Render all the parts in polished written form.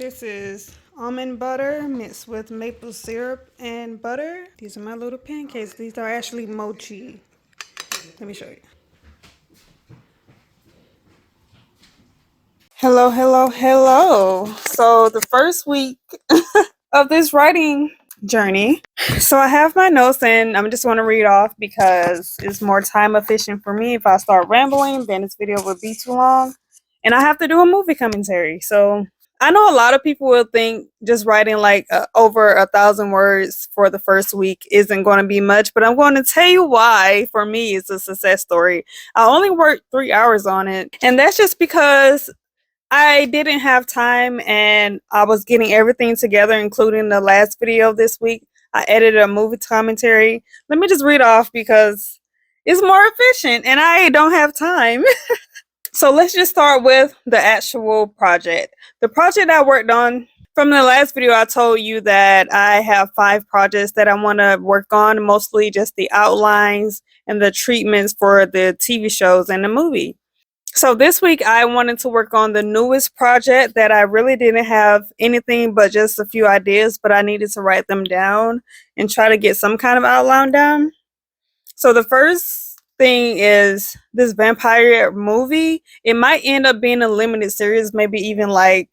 This is almond butter mixed with maple syrup and butter. These are my little pancakes. These are actually mochi. Let me show you. Hello, hello, hello. So the first week of this writing journey. So I have my notes and I'm just want to read off because it's more time efficient for me. If I start rambling, then this video would be too long. And I have to do a movie commentary. So I know a lot of people will think just writing like over 1,000 words for the first week isn't going to be much, but I'm going to tell you why for me it's a success story. I only worked 3 hours on it, and that's just because I didn't have time and I was getting everything together, including the last video this week. I edited a movie commentary. Let me just read off because it's more efficient and I don't have time. So let's just start with the actual project. The project I worked on from the last video, I told you that I have 5 projects that I want to work on, mostly just the outlines and the treatments for the TV shows and the movie. So this week I wanted to work on the newest project that I really didn't have anything but just a few ideas, but I needed to write them down and try to get some kind of outline down. So the first thing is this vampire movie. It might end up being a limited series, maybe even like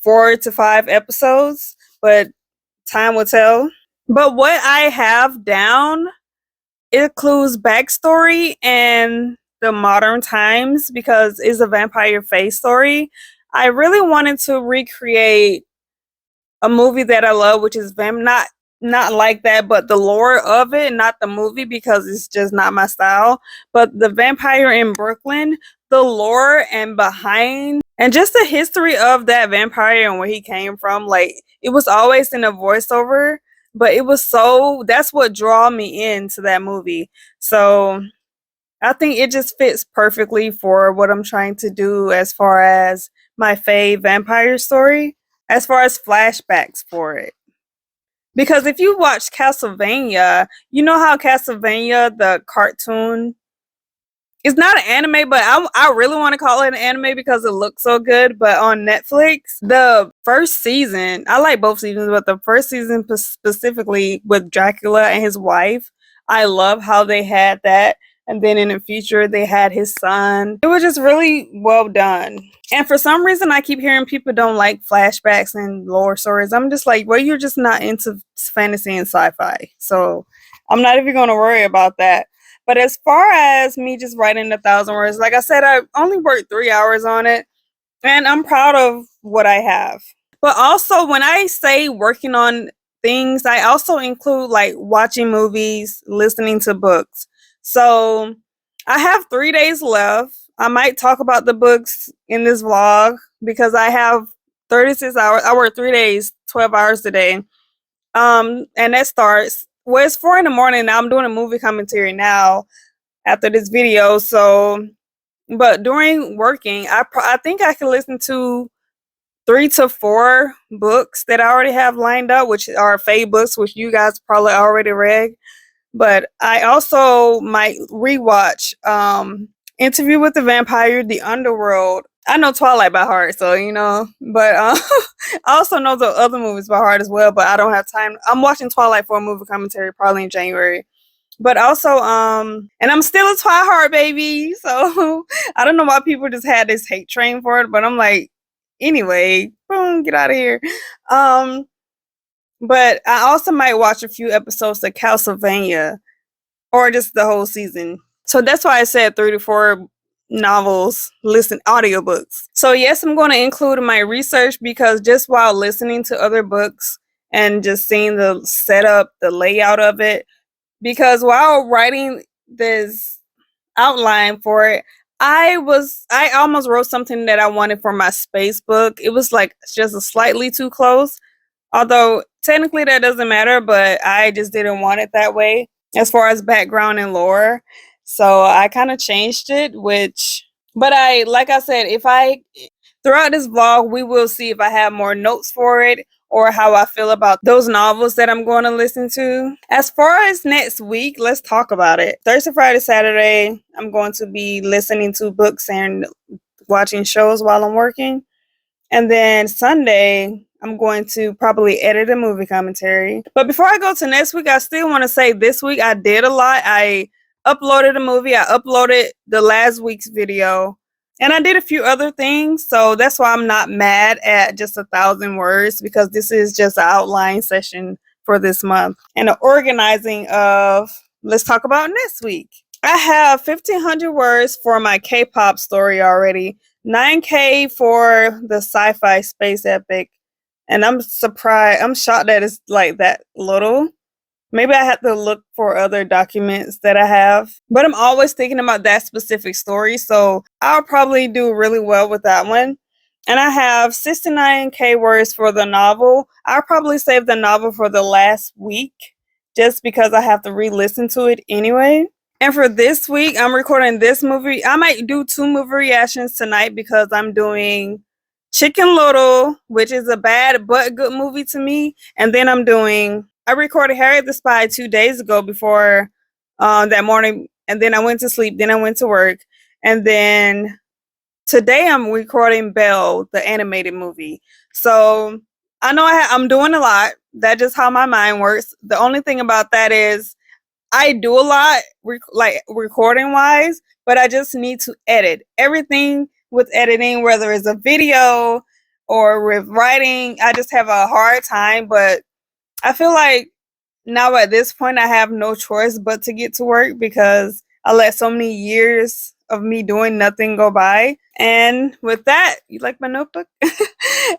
4 to 5 episodes, but time will tell. But what I have down includes backstory and the modern times because it's a vampire face story. I really wanted to recreate a movie that I love, which is not like that, but the lore of it, not the movie because it's just not my style. But the vampire in Brooklyn, the lore and behind and just the history of that vampire and where he came from, like it was always in a voiceover, but it was so that's what draw me into that movie. So I think it just fits perfectly for what I'm trying to do as far as my fave vampire story, as far as flashbacks for it. Because if you watch Castlevania, you know how Castlevania, the cartoon, it's not an anime, but I really want to call it an anime because it looks so good. But on Netflix, the first season, I like both seasons, but the first season specifically with Dracula and his wife, I love how they had that. And then in the future, they had his son. It was just really well done. And for some reason, I keep hearing people don't like flashbacks and lore stories. I'm just like, well, you're just not into fantasy and sci-fi. So I'm not even going to worry about that. But as far as me just writing 1,000 words, like I said, I only worked 3 hours on it. And I'm proud of what I have. But also, when I say working on things, I also include like watching movies, listening to books. So I have 3 days left. I might talk about the books in this vlog because I have 36 hours. I work 3 days, 12 hours a day. And that starts, well, it's 4 in the morning. Now I'm doing a movie commentary now after this video. So, but during working, I think I can listen to 3 to 4 books that I already have lined up, which are fave books, which you guys probably already read. But I also might rewatch Interview with the Vampire, The Underworld. I know Twilight by heart, so you know, but I also know the other movies by heart as well, but I don't have time. I'm watching Twilight for a movie commentary probably in January. But also, and I'm still a Twilight baby, so I don't know why people just had this hate train for it, but I'm like, anyway, boom, get out of here. Um, but I also might watch a few episodes of Castlevania or just the whole season. So that's why I said 3 to 4 novels, listen, audiobooks. So yes, I'm going to include in my research because just while listening to other books and just seeing the setup, the layout of it, because while writing this outline for it, I almost wrote something that I wanted for my space book. It was like just a slightly too close. Although technically that doesn't matter, but I just didn't want it that way as far as background and lore. So I kind of changed it, but like I said, throughout this vlog, we will see if I have more notes for it or how I feel about those novels that I'm going to listen to. As far as next week, let's talk about it. Thursday, Friday, Saturday, I'm going to be listening to books and watching shows while I'm working. And then Sunday, I'm going to probably edit a movie commentary. But before I go to next week, I still want to say this week I did a lot. I uploaded a movie, I uploaded the last week's video, and I did a few other things. So that's why I'm not mad at just 1,000 words, because this is just an outline session for this month. And the organizing of, let's talk about next week. I have 1,500 words for my K-pop story already, 9K for the sci-fi space epic, and I'm shocked that it's like that little. Maybe I have to look for other documents that I have, but I'm always thinking about that specific story, so I'll probably do really well with that one. And I have 69K words for the novel. I'll probably save the novel for the last week just because I have to re-listen to it anyway. And for this week, I'm recording this movie. I might do 2 movie reactions tonight because I'm doing Chicken Little, which is a bad but good movie to me. And then I recorded Harriet the Spy 2 days ago before that morning. And then I went to sleep. Then I went to work. And then today I'm recording Belle, the animated movie. So I know I'm doing a lot. That's just how my mind works. The only thing about that is I do a lot, like recording wise, but I just need to edit everything with editing, whether it's a video or with writing. I just have a hard time, but I feel like now at this point, I have no choice but to get to work because I let so many years of me doing nothing go by. And with that, you like my notebook?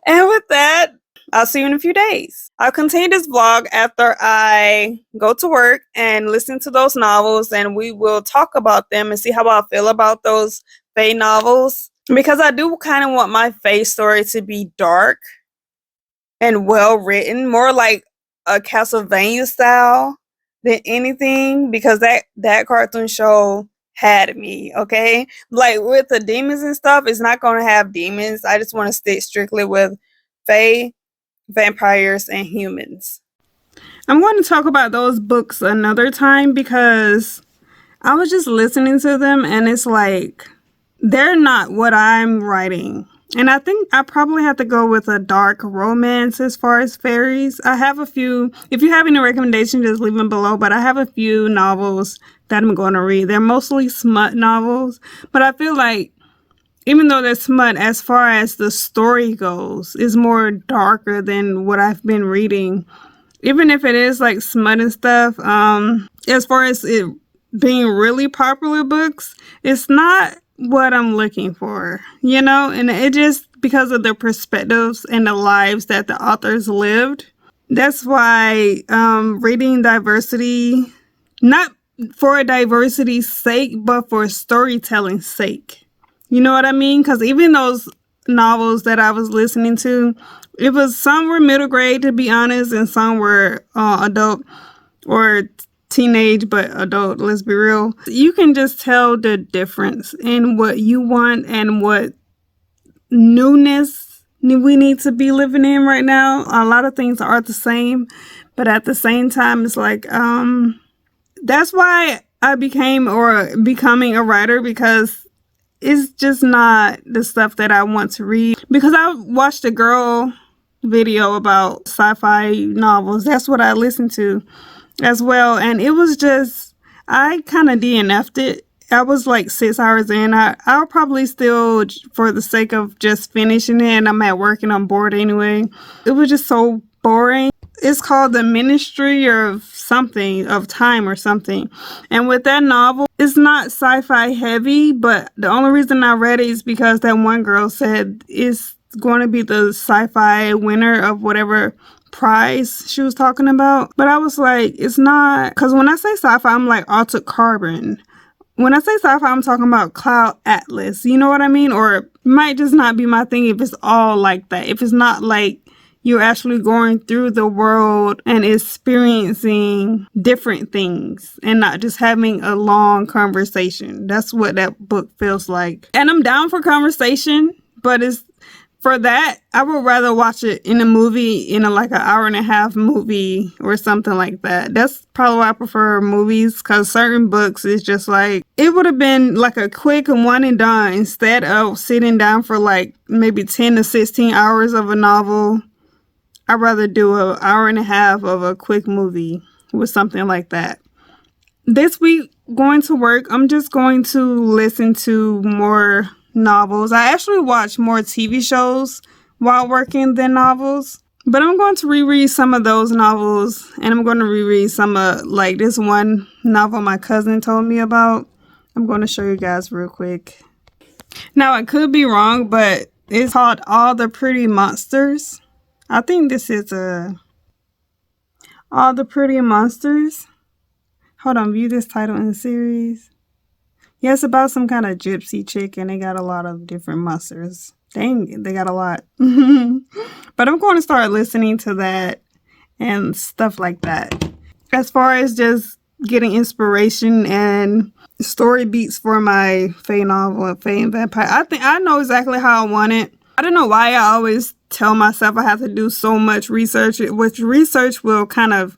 And with that, I'll see you in a few days. I'll continue this vlog after I go to work and listen to those novels, and we will talk about them and see how I feel about those Faye novels. Because I do kind of want my Faye story to be dark and well written, more like a Castlevania style than anything, because that cartoon show had me, okay? Like with the demons and stuff, it's not going to have demons. I just want to stick strictly with Faye, vampires, and humans. I'm going to talk about those books another time because I was just listening to them and it's like they're not what I'm writing. And I think I probably have to go with a dark romance as far as fairies. I have a few. If you have any recommendations, just leave them below. But I have a few novels that I'm going to read. They're mostly smut novels. But I feel like even though they're smut, as far as the story goes, is more darker than what I've been reading. Even if it is like smut and stuff, as far as it being really popular books, it's not what I'm looking for, you know? And it just because of the perspectives and the lives that the authors lived. That's why reading diversity, not for diversity's sake, but for storytelling's sake. You know what I mean? Because even those novels that I was listening to, some were middle grade, to be honest, and some were adult or teenage, but adult, let's be real. You can just tell the difference in what you want and what newness we need to be living in right now. A lot of things are the same, but at the same time, it's like, that's why I becoming a writer, because it's just not the stuff that I want to read. Because I watched a girl video about sci-fi novels. That's what I listened to as well. And it was just, I kind of DNF'd it. I was like 6 hours in. I'll probably still, for the sake of just finishing it, and I'm at work and I'm bored anyway. It was just so boring. It's called The Ministry of something, of Time or something. And with that novel, it's not sci-fi heavy, but the only reason I read it is because that one girl said it's going to be the sci-fi winner of whatever prize she was talking about. But I was like, it's not, because when I say sci-fi, I'm like Altered Carbon. When I say sci-fi, I'm talking about Cloud Atlas. You know what I mean? Or it might just not be my thing if it's all like that. If it's not like you're actually going through the world and experiencing different things and not just having a long conversation. That's what that book feels like. And I'm down for conversation, but it's for that, I would rather watch it in a movie, in a like an hour and a half movie or something like that. That's probably why I prefer movies, because certain books is just like, it would have been like a quick one and done instead of sitting down for like maybe 10 to 16 hours of a novel. I'd rather do an hour and a half of a quick movie with something like that. This week, going to work, I'm just going to listen to more novels. I actually watch more TV shows while working than novels. But I'm going to reread some of those novels, and I'm going to reread some of like this one novel my cousin told me about. I'm going to show you guys real quick. Now, I could be wrong, but it's called All the Pretty Monsters. I think this is All the Pretty Monsters. Hold on, view this title in the series. Yeah, it's about some kind of gypsy chick, and they got a lot of different monsters. Dang, they got a lot. But I'm going to start listening to that and stuff like that. As far as just getting inspiration and story beats for my Fae novel, Fae and Vampire, I think I know exactly how I want it. I don't know why I always tell myself I have to do so much research, which research will kind of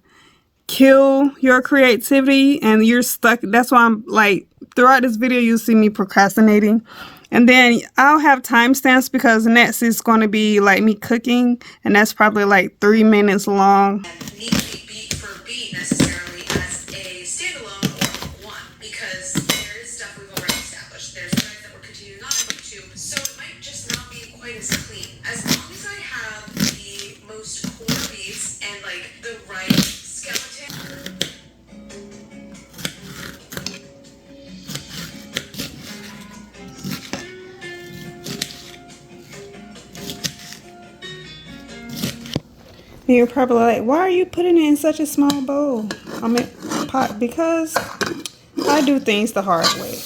kill your creativity and you're stuck. That's why I'm like, throughout this video, you'll see me procrastinating. And then I'll have timestamps because next is going to be like me cooking, and that's probably like 3 minutes long. Need to be beat for beat necessarily as a standalone or one, because there is stuff we've already established. There's threads that we're continuing on to, so it might just not be quite as clean. As long as I have the most core beats and like the right skeleton. And you're probably like, why are you putting it in such a small bowl? I mean, pot, because I do things the hard way.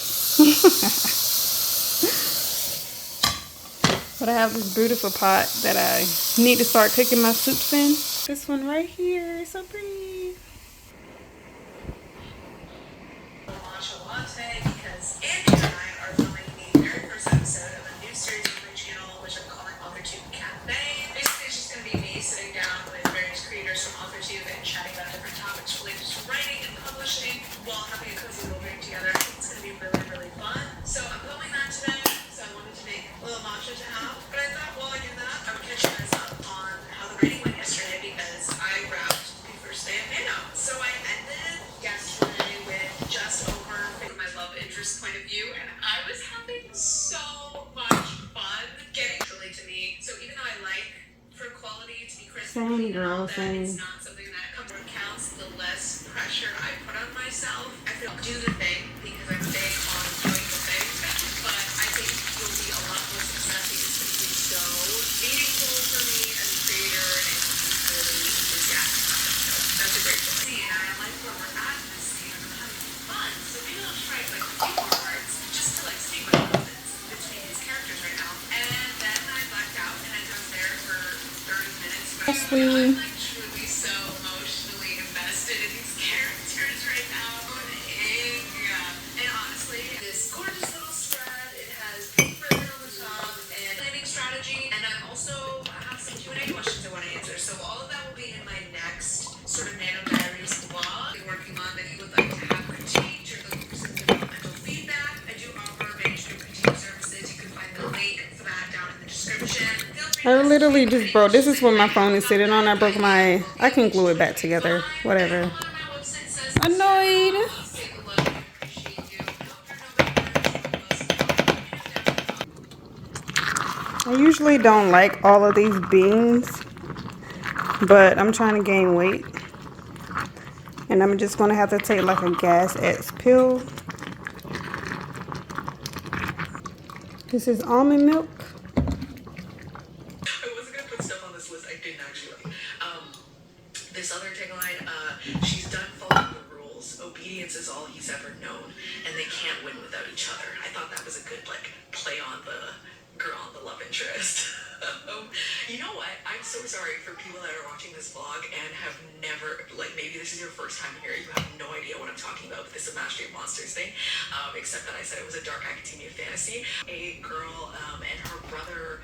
But I have this beautiful pot that I need to start cooking my soups in. This one right here is so pretty. Matcha latte, because Andy and I are filming the very first episode of a new series on my channel, which I'm calling AuthorTube Cafe. Basically, it's just going to be me sitting down with various creators from AuthorTube and chatting about different topics related to writing and publishing while having a cozy little drink together. I think it's going to be really, really fun. So I'm filming that today, so I wanted to make a little matcha to have. But I thought while I do that, I would catch you guys up on how the writing went yesterday, because I wrapped the first day of Mano. So I ended yesterday with just over from my love interest point of view, and I was having so much fun getting really to me. So even though I like for quality to be crisp, Same girl, same. it's not something that comes or counts. The less pressure I put on myself, I feel do the thing because I'm big on doing the thing. But I think you'll be a lot more success because it's going to be so meaningful for me as a creator, and I'm really enthusiastic about it. So that's a great point. And I like where we're at in this scene. I'm having fun. So maybe I'll try like a few more words just to like see what happens between these characters right now. And then I blacked out and I was there for 30 minutes. But I'm like truly so emotionally invested in these characters right now. And honestly, this gorgeous little spread, it has pink ribbon on the top and planning strategy. And I also have some Q&A questions I want to answer. So all of that will be in my next sort of Nano Diaries vlog. I'm working on that you would like to have critiqued or looking for some developmental feedback. I do offer manuscript critique services. You can find the link for that down in the description. I literally just broke. This is what my phone is sitting on. I broke my. I can glue it back together. Whatever. Annoyed. I usually don't like all of these beans, but I'm trying to gain weight. And I'm just going to have to take like a Gas X pill. This is almond milk. I wasn't gonna put stuff on this list. I didn't actually. This other tagline, she's done following the rules. Obedience is all he's ever known, and they can't win without each other. I thought that was a good like play on the girl on the love interest. You know what? I'm so sorry for people that are watching this vlog and have never, like, maybe this is your first time here. You have no idea what I'm talking about with this Mastery of Monsters thing. Except that I said it was a dark academia fantasy. A girl and her brother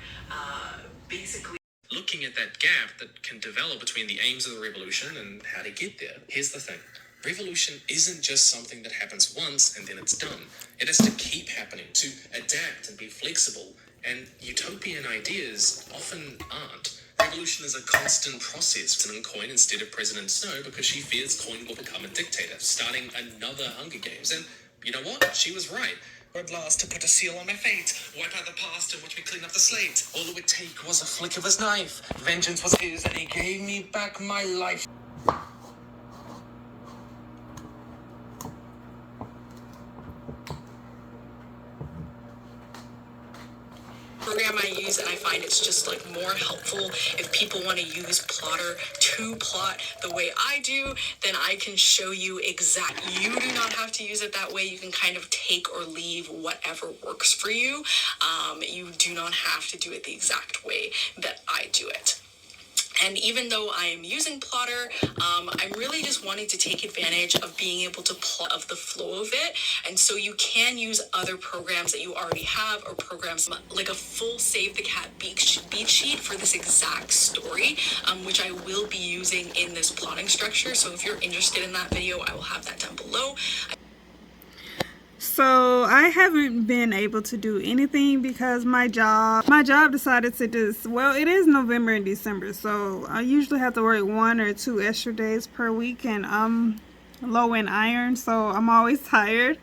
basically looking at that gap that can develop between the aims of the revolution and how to get there. Here's the thing. Revolution isn't just something that happens once and then it's done. It has to keep happening, to adapt and be flexible, and utopian ideas often aren't. Revolution is a constant process. President Coin instead of President Snow because she fears Coin will become a dictator, starting another Hunger Games. And you know what? She was right. At last to put a seal on my fate, wipe out the past and watch me clean up the slate. All it would take was a flick of his knife. Vengeance was his and he gave me back my life. Program I use, and I find it's just like more helpful if people want to use Plotter to plot the way I do, then I can show you exactly. You do not have to use it that way. You can kind of take or leave whatever works for you. You do not have to do it the exact way that I do it. And even though I am using Plotter, I'm really just wanting to take advantage of being able to plot of the flow of it. And so you can use other programs that you already have, or programs like a full Save the Cat beat sheet for this exact story, which I will be using in this plotting structure. So if you're interested in that video, I will have that down below. So I haven't been able to do anything because my job decided to just, well, it is November and December, so I usually have to work 1 or 2 extra days per week, and I'm low in iron, so I'm always tired.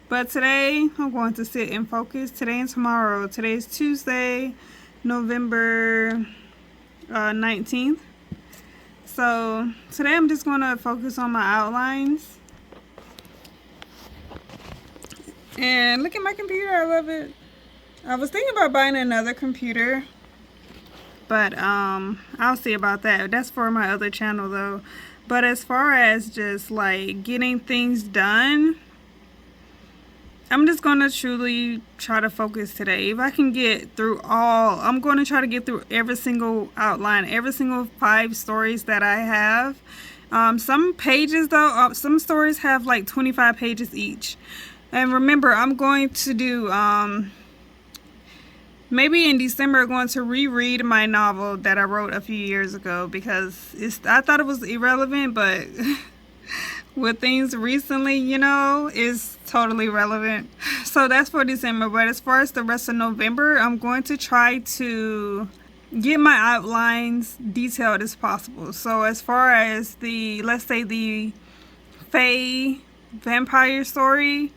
But today I'm going to sit and focus, today and tomorrow. Today's Tuesday, November 19th. So today I'm just going to focus on my outlines. And look at my computer, I love it. I was thinking about buying another computer, but I'll see about that. That's for my other channel though. But as far as just like getting things done, I'm just going to truly try to focus today. If I can get through I'm going to try to get through every single outline, every single 5 stories that I have. Some pages though, some stories have like 25 pages each. And remember, I'm going to do, maybe in December, I'm going to reread my novel that I wrote a few years ago because I thought it was irrelevant, but with things recently, you know, it's totally relevant. So that's for December. But as far as the rest of November, I'm going to try to get my outlines detailed as possible. So as far as let's say the Fae vampire story,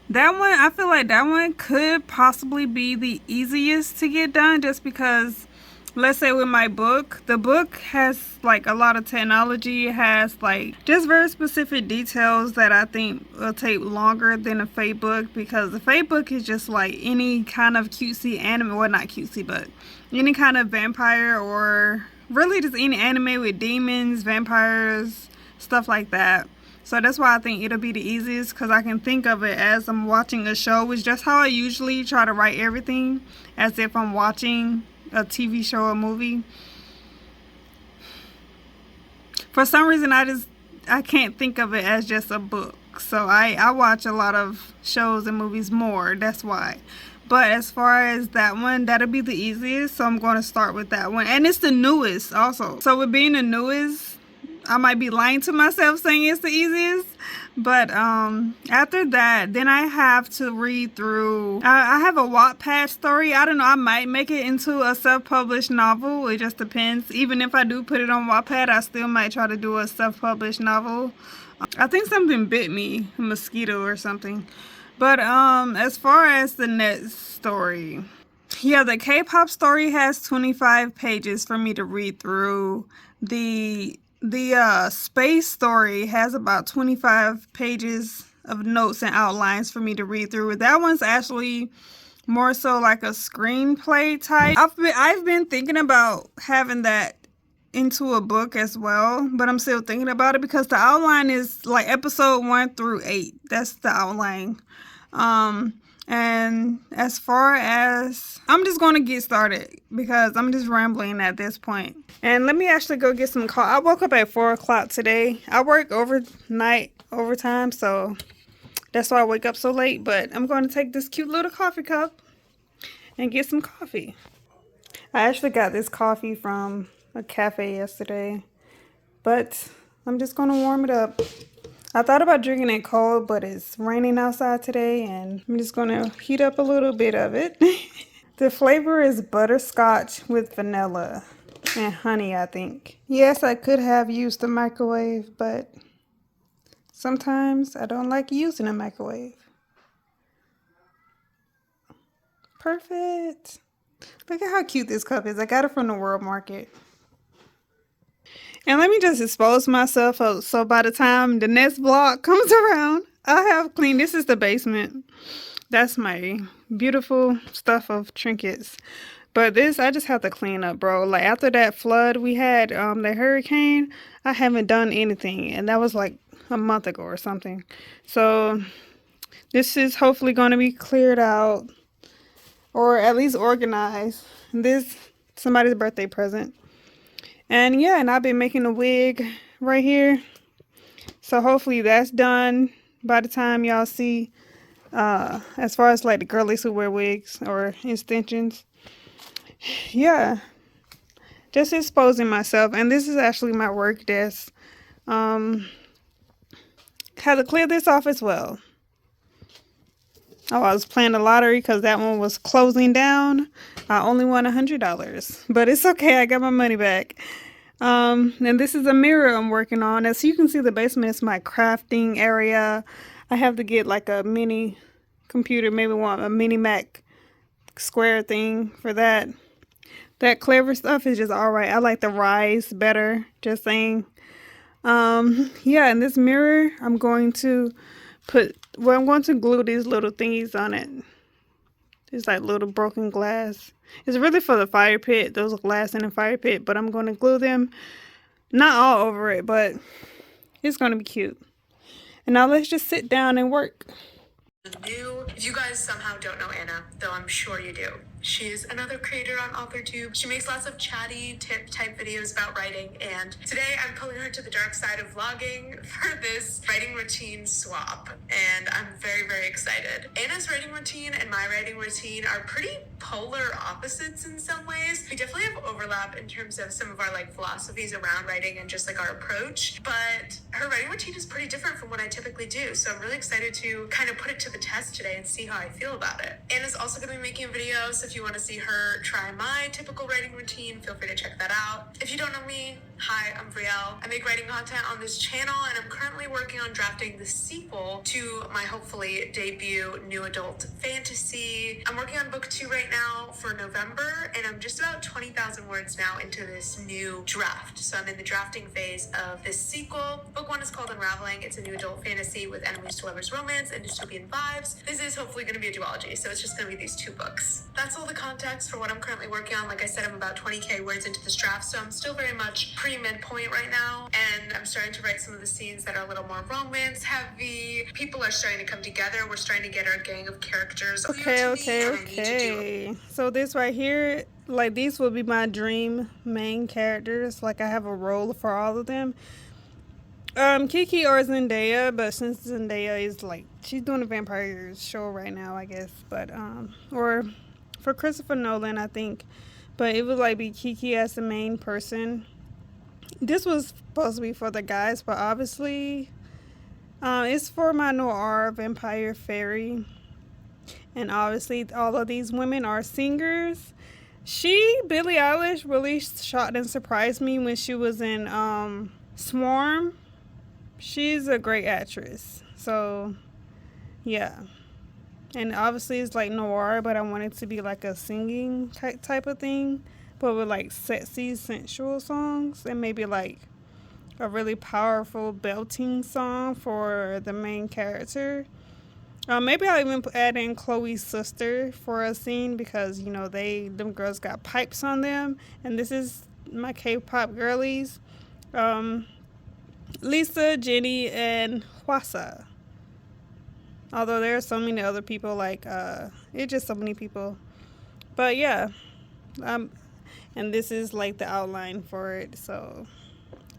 that one, I feel like that one could possibly be the easiest to get done, just because, let's say with my book, the book has like a lot of technology. It has like just very specific details that I think will take longer than a Fae book, because the Fae book is just like any kind of cutesy anime, well, not cutesy, but any kind of vampire, or really just any anime with demons, vampires, stuff like that. So that's why I think it'll be the easiest, because I can think of it as I'm watching a show, which is just how I usually try to write everything, as if I'm watching a TV show or movie. For some reason, I can't think of it as just a book. So I watch a lot of shows and movies more. That's why. But as far as that one, that'll be the easiest. So I'm going to start with that one. And it's the newest also. So with being the newest, I might be lying to myself saying it's the easiest, but after that, then I have to read through, I have a Wattpad story. I don't know, I might make it into a self-published novel. It just depends. Even if I do put it on Wattpad, I still might try to do a self-published novel. I think something bit me, a mosquito or something. But as far as the next story, yeah, the K-pop story has 25 pages for me to read through. The space story has about 25 pages of notes and outlines for me to read through. That one's actually more so like a screenplay type. I've been thinking about having that into a book as well, but I'm still thinking about it because the outline is like episode 1 through 8. That's the outline. And as far as, I'm just going to get started because I'm just rambling at this point. And let me actually go get some coffee. I woke up at 4 o'clock today. I work overnight, overtime, so that's why I wake up so late. But I'm going to take this cute little coffee cup and get some coffee. I actually got this coffee from a cafe yesterday, but I'm just going to warm it up. I thought about drinking it cold, but it's raining outside today, and I'm just going to heat up a little bit of it. The flavor is butterscotch with vanilla and honey, I think. Yes, I could have used the microwave, but sometimes I don't like using a microwave. Perfect. Look at how cute this cup is. I got it from the World Market. And let me just expose myself so by the time the next vlog comes around, I have cleaned. This is the basement. That's my beautiful stuff of trinkets. But this, I just have to clean up, bro. Like, after that flood we had, the hurricane, I haven't done anything. And that was like a month ago or something. So this is hopefully going to be cleared out. Or at least organized. This, somebody's birthday present. And yeah, and I've been making a wig right here. So hopefully that's done by the time y'all see, as far as like the girlies who wear wigs or extensions. Yeah, just exposing myself. And this is actually my work desk. Had to clear this off as well. Oh, I was playing the lottery because that one was closing down. I only won $100, but it's okay. I got my money back. And this is a mirror I'm working on. As you can see, the basement is my crafting area. I have to get like a mini computer, maybe want a mini Mac square thing for that. That clever stuff is just all right. I like the Rise better, just saying. Yeah, and this mirror, I'm going to glue these little thingies on it. It's like little broken glass. It's really for the fire pit, those glass in the fire pit, but I'm going to glue them, not all over it, but it's going to be cute. And now let's just sit down and work. If you guys somehow don't know Anna, though I'm sure you do, she's another creator on AuthorTube. She makes lots of chatty tip type videos about writing, and today I'm pulling her to the dark side of vlogging for this writing routine swap, and I'm very, very excited. Anna's writing routine and my writing routine are pretty polar opposites in some ways. We definitely have overlap in terms of some of our like philosophies around writing and just like our approach, but her writing routine is pretty different from what I typically do, so I'm really excited to kind of put it to the test today and see how I feel about it. Anna's also going to be making a video, so if you want to see her try my typical writing routine, feel free to check that out. If you don't know me, hi, I'm Brielle. I make writing content on this channel, and I'm currently working on drafting the sequel to my hopefully debut new adult fantasy. I'm working on book 2 right now for November, and I'm just about 20,000 words now into this new draft. So I'm in the drafting phase of this sequel. Book 1 is called Unraveling. It's a new adult fantasy with enemies to lovers romance and dystopian vibes. This is hopefully going to be a duology, so it's just going to be these 2 books. That's all the context for what I'm currently working on. Like I said, I'm about 20k words into this draft, so I'm still very much pre-midpoint right now, and I'm starting to write some of the scenes that are a little more romance heavy. People are starting to come together. We're starting to get our gang of characters. Okay. So this right here, like, these will be my dream main characters. Like, I have a role for all of them. Kiki or Zendaya, but since Zendaya is like, she's doing a vampire show right now, I guess. But or for Christopher Nolan, I think. But it would like be Kiki as the main person. This was supposed to be for the guys, but obviously it's for my noir vampire fairy. And obviously all of these women are singers. Billie Eilish, really shocked and surprised me when she was in Swarm. She's a great actress. So yeah. And obviously it's like noir, but I want it to be like a singing type of thing, but with like sexy, sensual songs, and maybe like a really powerful belting song for the main character. Maybe I'll even add in Chloe's sister for a scene, because you know them girls got pipes on them, and this is my K-pop girlies, Lisa, Jennie, and Hwasa. Although there are so many other people, like it's just so many people. But yeah, um, and this is like the outline for it. So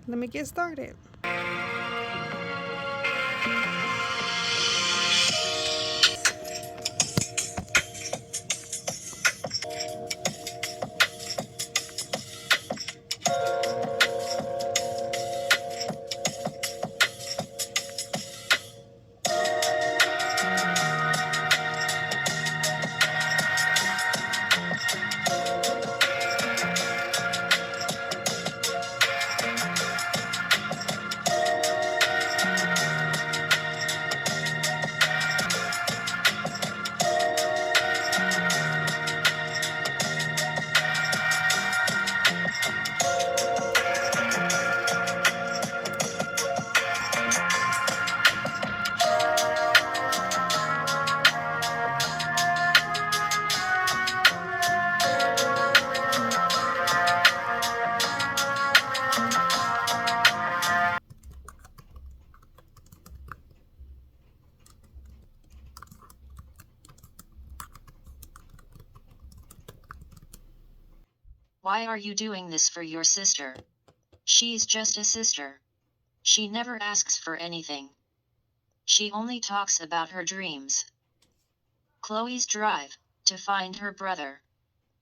let me get started. Why are you doing this for your sister? She's just a sister. She never asks for anything. She only talks about her dreams. Chloe's drive to find her brother.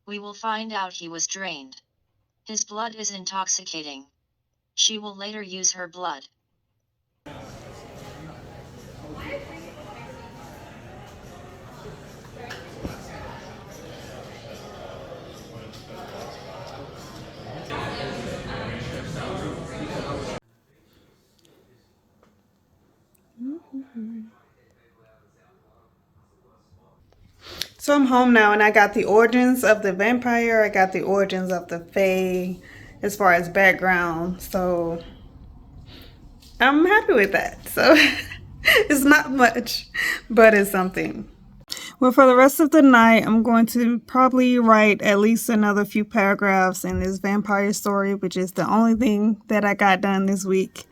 We will find out he was drained. His blood is intoxicating. She will later use her blood. So I'm home now, and I got the origins of the vampire. I got the origins of the fae, as far as background. So I'm happy with that. So it's not much, but it's something. Well, for the rest of the night, I'm going to probably write at least another few paragraphs in this vampire story, which is the only thing that I got done this week.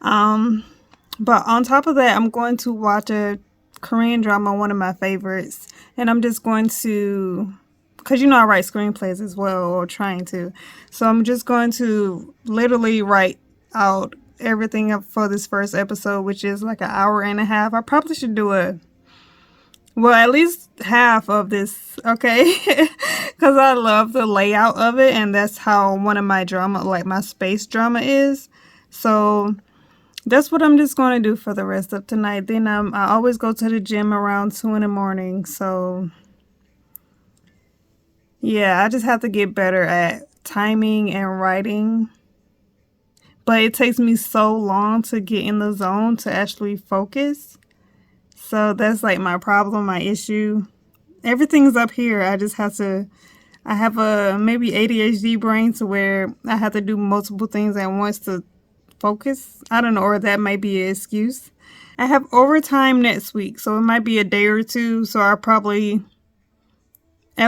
But on top of that, I'm going to watch a Korean drama, one of my favorites, and I'm just going to, because I write screenplays as well, or trying to. So I'm just going to literally write out everything up for this first episode, which is like an hour and a half. I probably should do at least half of this, okay? Because I love the layout of it, and that's how one of my drama, like my space drama is. So that's what I'm just going to do for the rest of tonight. Then I always go to the gym around 2 in the morning. So yeah, I just have to get better at timing and writing. But it takes me so long to get in the zone to actually focus. So that's like my problem, my issue. Everything's up here. I have a maybe ADHD brain to where I have to do multiple things at once to focus. I don't know, or that might be an excuse. I have overtime next week, so it might be a day or two. So at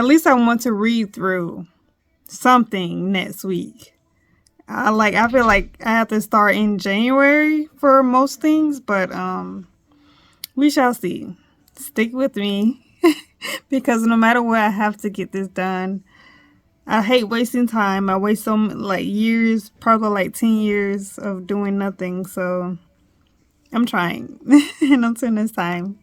least I want to read through something next week. I feel like I have to start in January for most things, but we shall see. Stick with me because no matter what, I have to get this done. I hate wasting time. I waste like years, probably like 10 years of doing nothing. So I'm trying and until next time.